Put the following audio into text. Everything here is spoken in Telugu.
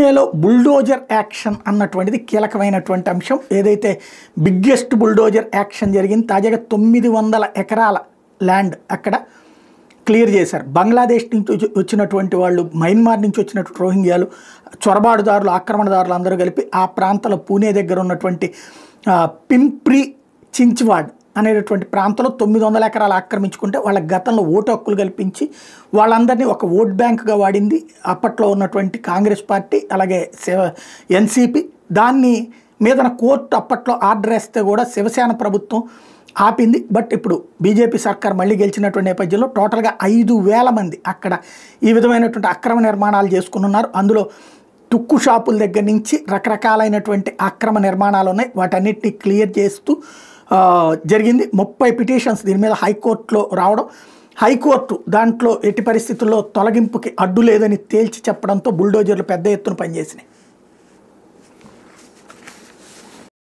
పూణేలో బుల్డోజర్ యాక్షన్ అన్నటువంటిది కీలకమైనటువంటి అంశం. ఏదైతే బిగ్గెస్ట్ బుల్డోజర్ యాక్షన్ జరిగింది, తాజాగా 900 ఎకరాల ల్యాండ్ అక్కడ క్లియర్ చేశారు. బంగ్లాదేశ్ నుంచి వచ్చినటువంటి వాళ్ళు, మయన్మార్ నుంచి వచ్చినటువంటి రోహింగ్యాలు, చొరబాటుదారులు, ఆక్రమణదారులు అందరూ కలిపి ఆ ప్రాంతంలో పూణే దగ్గర ఉన్నటువంటి పింప్రి చించ్వాడ్ అనేటటువంటి ప్రాంతంలో 900 ఎకరాలు ఆక్రమించుకుంటే వాళ్ళ గతంలో ఓటు హక్కులు కల్పించి వాళ్ళందరినీ ఒక ఓట్ బ్యాంక్గా వాడింది అప్పట్లో ఉన్నటువంటి కాంగ్రెస్ పార్టీ, అలాగే ఎన్సీపీ. దాన్ని మీదన కోర్టు అప్పట్లో ఆర్డర్ వేస్తే కూడా శివసేన ప్రభుత్వం ఆపింది. బట్ ఇప్పుడు బీజేపీ సర్కార్ మళ్ళీ గెలిచినటువంటి నేపథ్యంలో టోటల్గా 5,000 మంది అక్కడ ఈ విధమైనటువంటి అక్రమ నిర్మాణాలు చేసుకున్నారు. అందులో తుక్కు షాపుల దగ్గర నుంచి రకరకాలైనటువంటి అక్రమ నిర్మాణాలు ఉన్నాయి. వాటన్నిటిని క్లియర్ చేస్తూ జరిగింది. 30 పిటిషన్స్ దీని మీద హైకోర్టులో రావడం, హైకోర్టు దాంట్లో ఎట్టి పరిస్థితుల్లో తొలగింపుకి అడ్డు లేదని తేల్చి చెప్పడంతో బుల్డోజర్లు పెద్ద ఎత్తున పనిచేసినాయి.